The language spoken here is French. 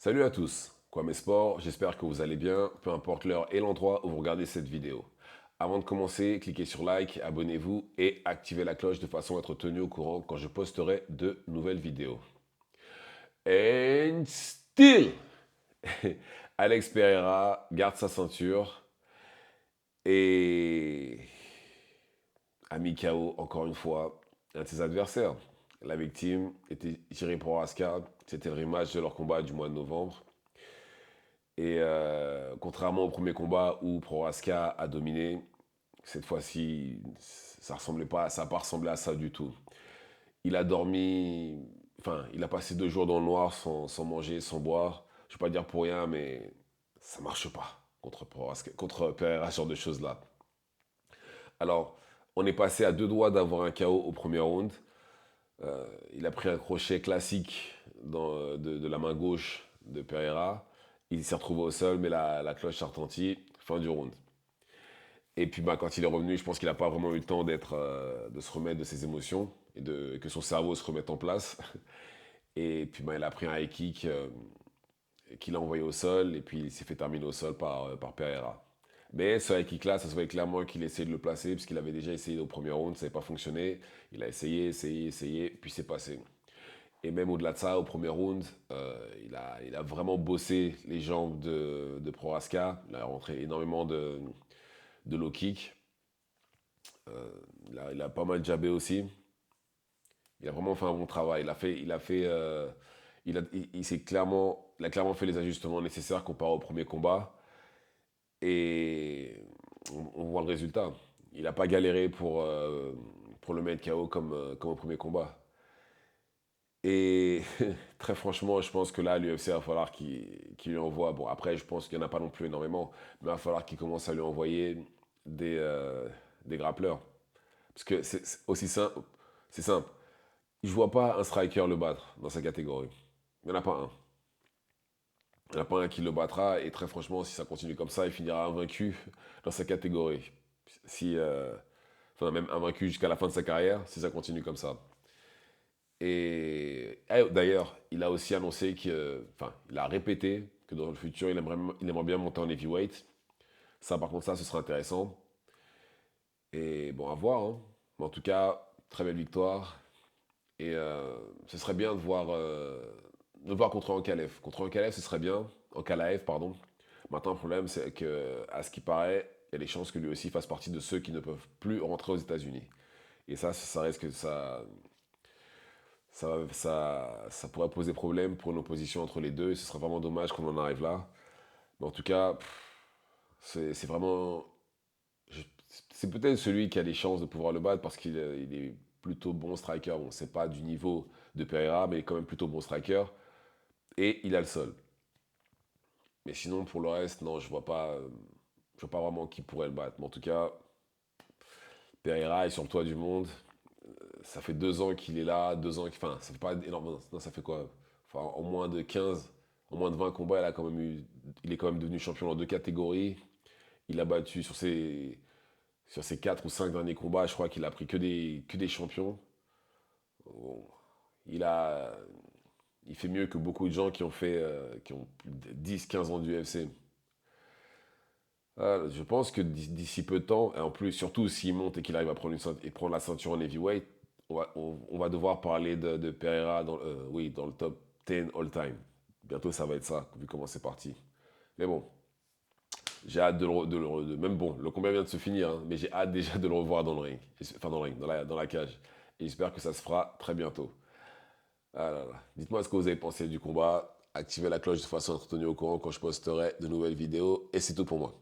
Salut à tous, Kwame Sport, j'espère que vous allez bien, peu importe l'heure et l'endroit où vous regardez cette vidéo. Avant de commencer, cliquez sur like, abonnez-vous et activez la cloche de façon à être tenu au courant quand je posterai de nouvelles vidéos. And still, Alex Pereira garde sa ceinture et a mis KO encore une fois un de ses adversaires. La victime était Jiri Prochazka, c'était le rematch de leur combat du mois de novembre. Et contrairement au premier combat où Prochazka a dominé, cette fois-ci, ça n'a pas ressemblé à ça du tout. Il a dormi, enfin, il a passé 2 jours dans le noir sans manger, sans boire. Je ne vais pas dire pour rien, mais ça ne marche pas contre Pereira, ce genre de choses-là. Alors, on est passé à 2 doigts d'avoir un KO au premier round. Il a pris un crochet classique de la main gauche de Pereira. Il s'est retrouvé au sol, mais la cloche a retenti. Fin du round. Et puis quand il est revenu, je pense qu'il n'a pas vraiment eu le temps de se remettre de ses émotions et que son cerveau se remette en place. Et puis il a pris un high kick qu'il a envoyé au sol et puis il s'est fait terminer au sol par Pereira. Mais ce high kick là, ça se voyait clairement qu'il essayait de le placer puisqu'il avait déjà essayé au premier round, ça n'avait pas fonctionné. Il a essayé, puis c'est passé. Et même au-delà de ça, au premier round, il a vraiment bossé les jambes de Prochazka. Il a rentré énormément de low kick. Il a pas mal jabé aussi. Il a vraiment fait un bon travail. Il a clairement fait les ajustements nécessaires comparé au premier combat. Et on voit le résultat. Il n'a pas galéré pour le mettre KO comme au premier combat. Et très franchement, je pense que là, l'UFC va falloir qu'il lui envoie. Bon, après, je pense qu'il n'y en a pas non plus énormément, mais il va falloir qu'il commence à lui envoyer des grappleurs. Parce que c'est aussi simple. C'est simple. Je ne vois pas un striker le battre dans sa catégorie. Il n'y en a pas un. Il n'y en a pas un qui le battra. Et très franchement, si ça continue comme ça, il finira invaincu dans sa catégorie. Si, enfin, même invaincu jusqu'à la fin de sa carrière, si ça continue comme ça. Et d'ailleurs, il a aussi annoncé enfin, il a répété que dans le futur, il aimerait bien monter en heavyweight. Ça, par contre, ça, ce sera intéressant. Et bon, à voir, hein. Mais en tout cas, très belle victoire. Et ce serait bien de le voir contre Ankalaev. Contre Ankalaev, ce serait bien. Ankalaev, pardon. Maintenant, le problème, c'est que, à ce qui paraît, il y a des chances que lui aussi fasse partie de ceux qui ne peuvent plus rentrer aux États-Unis. Et ça risque, ça pourrait poser problème pour une opposition entre les deux. Et ce serait vraiment dommage qu'on en arrive là. Mais en tout cas, c'est vraiment. C'est peut-être celui qui a les chances de pouvoir le battre parce qu'il est plutôt bon striker. Bon, c'est pas du niveau de Pereira, mais il est quand même plutôt bon striker. Et il a le sol. Mais sinon, pour le reste, non, je vois pas vraiment qui pourrait le battre. Mais en tout cas, Pereira est sur le toit du monde. Ça fait 2 ans qu'il est là, 2 ans, enfin, ça fait pas énormément, non, ça fait quoi? Enfin, en moins de 20 combats, il est quand même devenu champion dans 2 catégories. Il a battu sur ses 4 ou 5 derniers combats, je crois qu'il a pris que des champions. Bon, il a, il fait mieux que beaucoup de gens qui ont plus de 10, 15 ans du UFC. Je pense que d'ici peu de temps, et en plus, surtout s'il monte et qu'il arrive à prendre la ceinture en heavyweight, on va devoir parler de Pereira oui, dans le top 10 all-time. Bientôt, ça va être ça, vu comment c'est parti. Mais bon, j'ai hâte même bon, le combat vient de se finir, hein, mais j'ai hâte déjà de le revoir dans le ring. Enfin, dans le ring, dans la cage. Et j'espère que ça se fera très bientôt. Ah là là. Dites-moi ce que vous avez pensé du combat. Activez la cloche de façon à être tenu au courant quand je posterai de nouvelles vidéos. Et c'est tout pour moi.